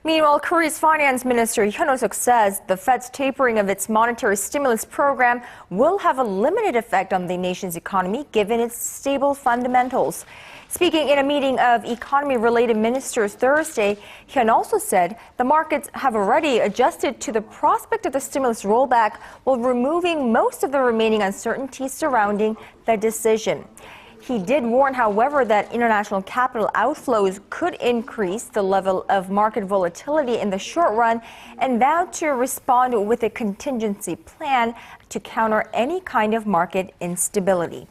Meanwhile, Korea's finance minister Hyun Suk says the Fed's tapering of its monetary stimulus program will have a limited effect on the nation's economy given its stable fundamentals. Speaking in a meeting of economy-related ministers Thursday, Hyun also said the markets have already adjusted to the prospect of the stimulus rollback while removing most of the remaining uncertainties surrounding the decision. He did warn, however, that international capital outflows could increase the level of market volatility in the short run and vowed to respond with a contingency plan to counter any kind of market instability.